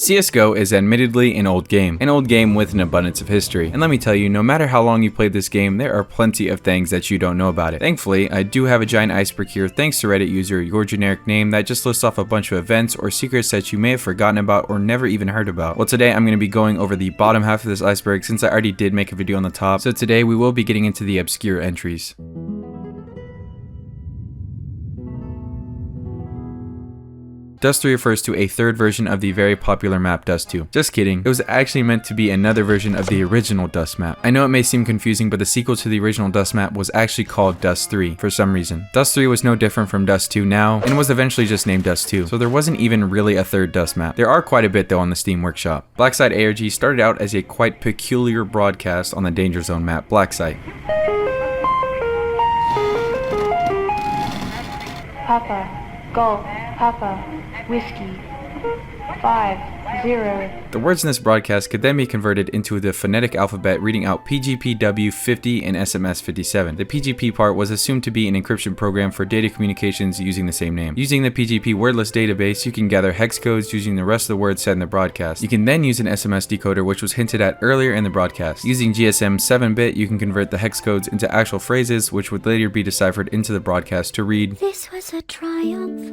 CSGO is admittedly an old game with an abundance of history. And let me tell you, no matter how long you played this game, there are plenty of things that you don't know about it. Thankfully, I do have a giant iceberg here thanks to Reddit user Your Generic Name that just lists off a bunch of events or secrets that you may have forgotten about or never even heard about. Well, today I'm going to be going over the bottom half of this iceberg since I already did make a video on the top. So today we will be getting into the obscure entries. Dust 3 refers to a third version of the very popular map Dust 2. Just kidding, it was actually meant to be another version of the original Dust map. I know it may seem confusing, but the sequel to the original Dust map was actually called Dust 3 for some reason. Dust 3 was no different from Dust 2 now, and was eventually just named Dust 2, so there wasn't even really a third Dust map. There are quite a bit though on the Steam Workshop. Blacksite ARG started out as a quite peculiar broadcast on the Danger Zone map, Blacksite. Papa, Golf, Papa, Whiskey, 5-0. The words in this broadcast could then be converted into the phonetic alphabet, reading out PGPW 50 and SMS 57. The PGP part was assumed to be an encryption program for data communications using the same name. Using the PGP wordless database, you can gather hex codes using the rest of the words said in the broadcast. You can then use an SMS decoder, which was hinted at earlier in the broadcast. Using GSM 7-bit, you can convert the hex codes into actual phrases, which would later be deciphered into the broadcast to read, "This was a triumph.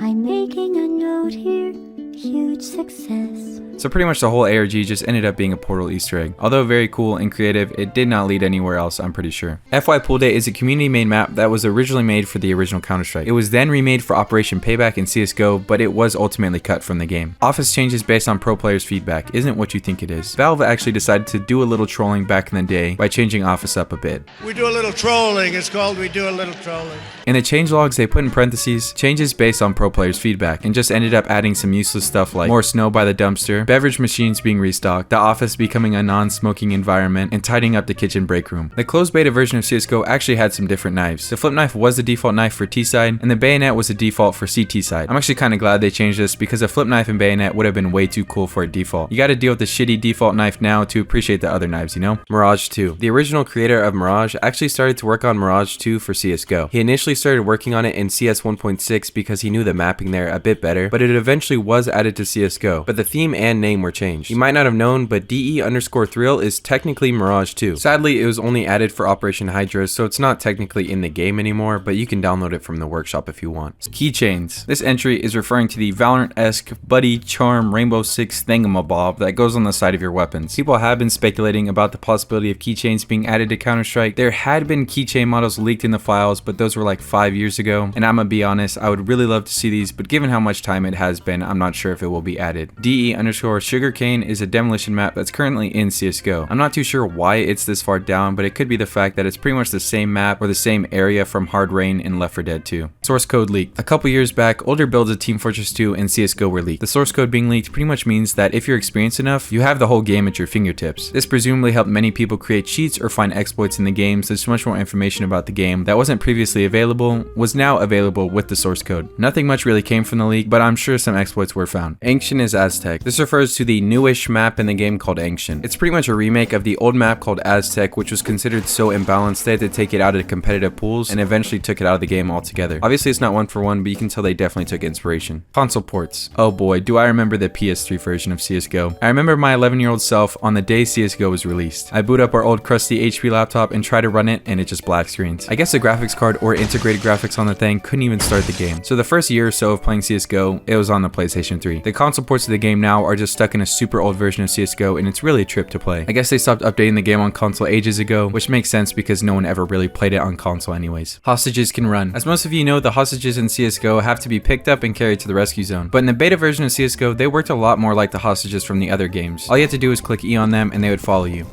I'm making a note here, huge success." So pretty much the whole ARG just ended up being a Portal Easter egg. Although very cool and creative, it did not lead anywhere else, I'm pretty sure. FY Pool Day is a community made map that was originally made for the original Counter-Strike. It was then remade for Operation Payback in CSGO, but it was ultimately cut from the game. Office changes based on pro players' feedback isn't what you think it is. Valve actually decided to do a little trolling back in the day by changing Office up a bit. We do a little trolling, it's called we do a little trolling. In the changelogs, they put in parentheses, changes based on pro players' feedback, and just ended up adding some useless stuff like more snow by the dumpster, beverage machines being restocked, the office becoming a non-smoking environment, and tidying up the kitchen break room. The closed beta version of CSGO actually had some different knives. The flip knife was the default knife for T-side, and the bayonet was the default for CT side. I'm actually kind of glad they changed this because a flip knife and bayonet would have been way too cool for a default. You gotta deal with the shitty default knife now to appreciate the other knives, you know? Mirage 2. The original creator of Mirage actually started to work on Mirage 2 for CSGO. He initially started working on it in CS 1.6 because he knew the mapping there a bit better, but it eventually was added to CSGO, but the theme and name were changed. You might not have known, but DE_Thrill is technically Mirage 2. Sadly, it was only added for Operation Hydra, so it's not technically in the game anymore, but you can download it from the workshop if you want. Keychains. This entry is referring to the Valorant-esque Buddy Charm Rainbow Six thingamabob that goes on the side of your weapons. People have been speculating about the possibility of keychains being added to Counter-Strike. There had been keychain models leaked in the files, but those were like 5 years ago, and I'm gonna be honest, I would really love to see these, but given how much time it has been, I'm not sure if it will be added. DE_Sugarcane is a demolition map that's currently in CSGO. I'm not too sure why it's this far down, but it could be the fact that it's pretty much the same map or the same area from Hard Rain and Left 4 Dead 2. Source code leaked. A couple years back, older builds of Team Fortress 2 and CSGO were leaked. The source code being leaked pretty much means that if you're experienced enough, you have the whole game at your fingertips. This presumably helped many people create cheats or find exploits in the game, so there's much more information about the game that wasn't previously available, was now available with the source code. Nothing much really came from the leak, but I'm sure some exploits were found. Ancient is Aztec. This refers to the newish map in the game called Ancient. It's pretty much a remake of the old map called Aztec, which was considered so imbalanced they had to take it out of competitive pools and eventually took it out of the game altogether. Obviously it's not one for one, but you can tell they definitely took inspiration. Console ports. Oh boy, do I remember the PS3 version of CSGO. I remember my 11-year-old self on the day CSGO was released. I boot up our old crusty HP laptop and try to run it, and it just black screens. I guess the graphics card or integrated graphics on the thing couldn't even start the game. So the first year or so of playing CSGO, it was on the PlayStation 3. The console ports of the game now are just stuck in a super old version of CSGO, and it's really a trip to play. I guess they stopped updating the game on console ages ago, which makes sense because no one ever really played it on console anyways. Hostages can run. As most of you know, the hostages in CSGO have to be picked up and carried to the rescue zone. But in the beta version of CSGO, they worked a lot more like the hostages from the other games. All you had to do was click E on them and they would follow you.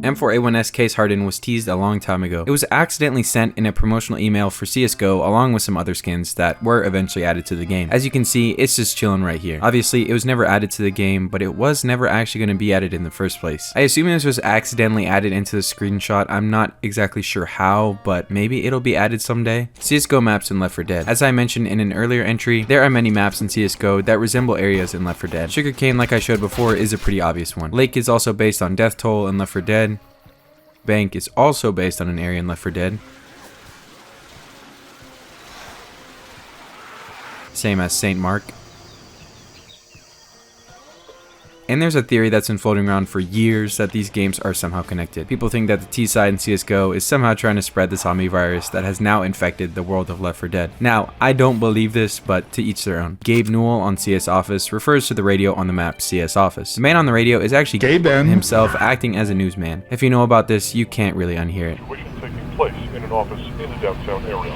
M4A1's case harden was teased a long time ago. It was accidentally sent in a promotional email for CSGO along with some other skins that were eventually added to the game. As you can see, it's just chilling right here. Obviously, it was never added to the game, but it was never actually going to be added in the first place. I assume this was accidentally added into the screenshot. I'm not exactly sure how, but maybe it'll be added someday. CSGO maps in Left 4 Dead. As I mentioned in an earlier entry, there are many maps in CSGO that resemble areas in Left 4 Dead. Sugarcane, like I showed before, is a pretty obvious one. Lake is also based on Death Toll in Left 4 Dead. Bank is also based on an area in Left 4 Dead. Same as St. Mark. And there's a theory that's been floating around for years that these games are somehow connected. People think that the T-side in CSGO is somehow trying to spread the zombie virus that has now infected the world of Left 4 Dead. Now, I don't believe this, but to each their own. Gabe Newell on CS Office refers to the radio on the map CS Office. The man on the radio is actually Gabe himself acting as a newsman. If you know about this, you can't really unhear it. Situation taking place in an office in the downtown area.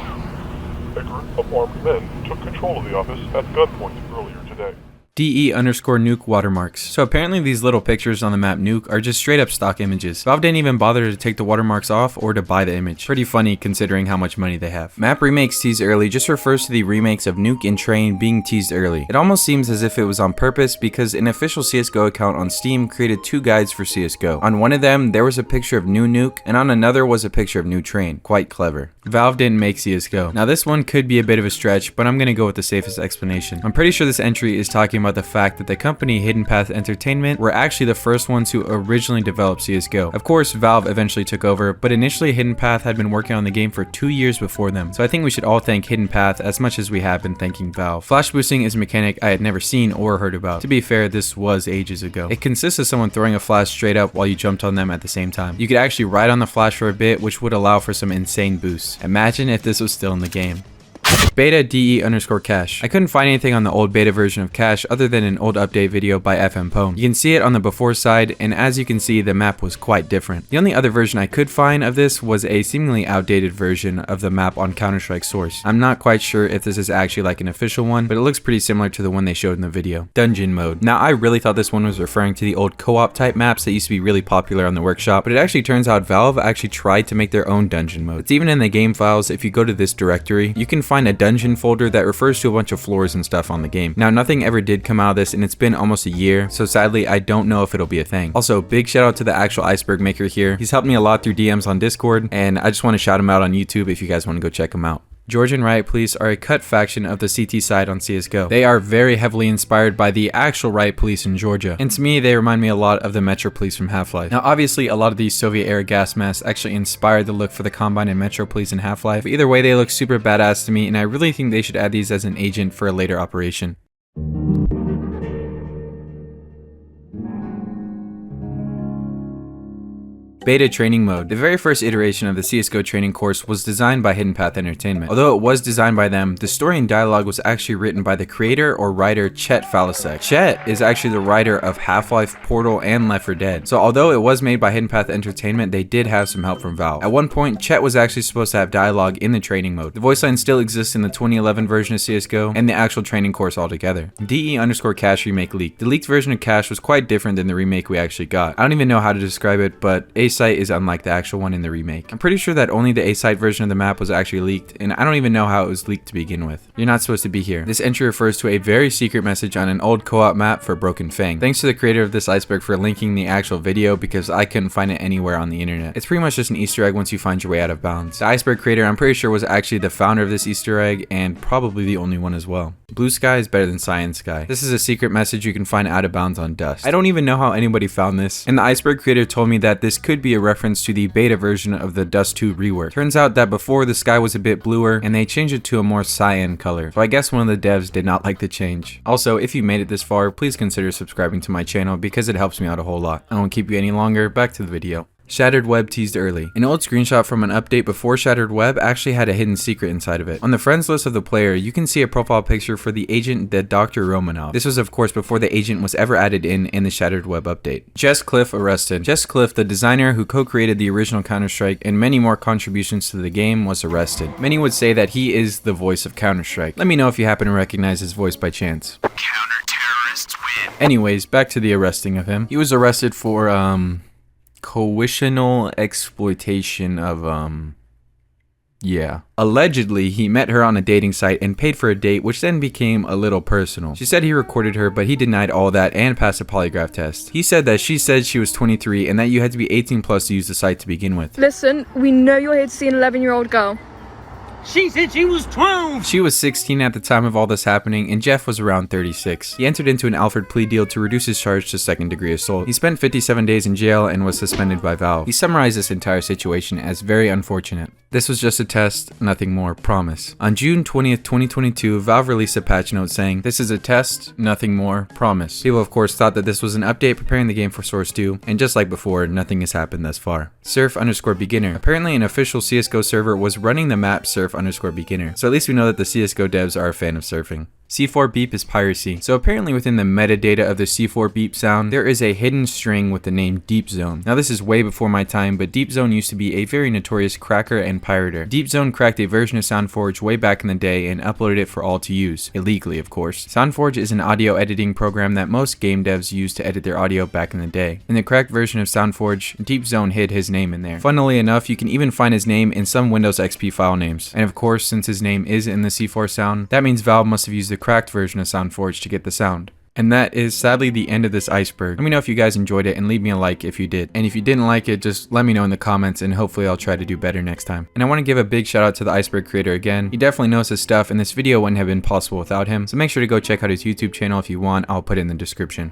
A group of armed men took control of the office at gunpoint earlier today. DE_nuke watermarks. So apparently these little pictures on the map Nuke are just straight up stock images. Valve didn't even bother to take the watermarks off or to buy the image. Pretty funny considering how much money they have. Map remakes teased early just refers to the remakes of Nuke and Train being teased early. It almost seems as if it was on purpose because an official CSGO account on Steam created 2 guides for CSGO. On one of them there was a picture of new Nuke and on another was a picture of new Train. Quite clever. Valve didn't make CSGO. Now this one could be a bit of a stretch, but I'm gonna go with the safest explanation. I'm pretty sure this entry is talking about the fact that the company Hidden Path Entertainment were actually the first ones who originally developed CSGO. Of course, Valve eventually took over, but initially Hidden Path had been working on the game for 2 years before them. So I think we should all thank Hidden Path as much as we have been thanking Valve. Flash boosting is a mechanic I had never seen or heard about. To be fair, this was ages ago. It consists of someone throwing a flash straight up while you jumped on them at the same time. You could actually ride on the flash for a bit, which would allow for some insane boosts. Imagine if this was still in the game. Beta DE_cache. I couldn't find anything on the old beta version of cache other than an old update video by FM Pone. You can see it on the before side, and as you can see, the map was quite different. The only other version I could find of this was a seemingly outdated version of the map on Counter-Strike Source. I'm not quite sure if this is actually like an official one, but it looks pretty similar to the one they showed in the video. Dungeon mode. Now, I really thought this one was referring to the old co-op type maps that used to be really popular on the workshop, but it actually turns out Valve actually tried to make their own dungeon mode. It's even in the game files. If you go to this directory, you can find a dungeon folder that refers to a bunch of floors and stuff on the game. Now, nothing ever did come out of this, and it's been almost a year, so sadly I don't know if it'll be a thing. Also, big shout out to the actual Iceberg maker here. He's helped me a lot through DMs on Discord, and I just want to shout him out on YouTube if you guys want to go check him out. Georgian Riot Police are a cut faction of the CT side on CSGO. They are very heavily inspired by the actual Riot Police in Georgia, and to me they remind me a lot of the Metro Police from Half-Life. Now obviously a lot of these Soviet-era gas masks actually inspired the look for the Combine and Metro Police in Half-Life, but either way they look super badass to me, and I really think they should add these as an agent for a later operation. Beta training mode. The very first iteration of the CSGO training course was designed by Hidden Path Entertainment. Although it was designed by them, the story and dialogue was actually written by the creator or writer Chet Falasek. Chet is actually the writer of Half-Life, Portal, and Left 4 Dead. So although it was made by Hidden Path Entertainment, they did have some help from Valve. At one point, Chet was actually supposed to have dialogue in the training mode. The voice line still exists in the 2011 version of CSGO and the actual training course altogether. DE_cache remake leaked. The leaked version of cache was quite different than the remake we actually got. I don't even know how to describe it, but A-Site is unlike the actual one in the remake. I'm pretty sure that only the A-Site version of the map was actually leaked, and I don't even know how it was leaked to begin with. You're not supposed to be here. This entry refers to a very secret message on an old co-op map for Broken Fang. Thanks to the creator of this Iceberg for linking the actual video because I couldn't find it anywhere on the internet. It's pretty much just an Easter egg once you find your way out of bounds. The Iceberg creator, I'm pretty sure, was actually the founder of this Easter egg and probably the only one as well. Blue sky is better than cyan sky. This is a secret message you can find out of bounds on Dust. I don't even know how anybody found this, and the Iceberg creator told me that this could be a reference to the beta version of the Dust 2 rework. Turns out that before the sky was a bit bluer and they changed it to a more cyan color. So I guess one of the devs did not like the change. Also, if you made it this far, please consider subscribing to my channel because it helps me out a whole lot. I won't keep you any longer. Back to the video. Shattered Web teased early. An old screenshot from an update before Shattered Web actually had a hidden secret inside of it. On the friends list of the player, you can see a profile picture for the agent, the Dr. Romanov. This was of course before the agent was ever added in the Shattered Web update. Jess Cliff arrested. Jess Cliff, the designer who co-created the original Counter-Strike and many more contributions to the game, was arrested. Many would say that he is the voice of Counter-Strike. Let me know if you happen to recognize his voice by chance. Counter-terrorists win. Anyways, back to the arresting of him. He was arrested for coercional exploitation of yeah. Allegedly, he met her on a dating site and paid for a date, which then became a little personal. She said he recorded her, but he denied all that and passed a polygraph test. He said that she said she was 23 and that you had to be 18 plus to use the site to begin with. Listen, we know you're here to see an 11-year-old girl. She said she was 12. She was 16 at the time of all this happening, and Jeff was around 36. He entered into an Alfred plea deal to reduce his charge to second-degree assault. He spent 57 days in jail and was suspended by Valve. He summarized this entire situation as very unfortunate. This was just a test, nothing more, promise. On June 20th, 2022, Valve released a patch note saying, "This is a test, nothing more, promise." People of course thought that this was an update preparing the game for Source 2, and just like before, nothing has happened thus far. Surf_beginner. Apparently an official CSGO server was running the map surf_beginner, so at least we know that the CSGO devs are a fan of surfing. C4 beep is piracy. So apparently within the metadata of the C4 beep sound, there is a hidden string with the name Deep Zone. Now this is way before my time, but Deep Zone used to be a very notorious cracker and pirater. Deep Zone cracked a version of SoundForge way back in the day and uploaded it for all to use, illegally of course. SoundForge is an audio editing program that most game devs used to edit their audio back in the day. In the cracked version of SoundForge, Deep Zone hid his name in there. Funnily enough, you can even find his name in some Windows XP file names. And of course, since his name is in the C4 sound, that means Valve must have used the cracked version of SoundForge to get the sound. And that is sadly the end of this iceberg. Let me know if you guys enjoyed it and leave me a like if you did. And if you didn't like it, just let me know in the comments and hopefully I'll try to do better next time. And I want to give a big shout out to the Iceberg creator again. He definitely knows his stuff and this video wouldn't have been possible without him. So make sure to go check out his YouTube channel if you want. I'll put it in the description.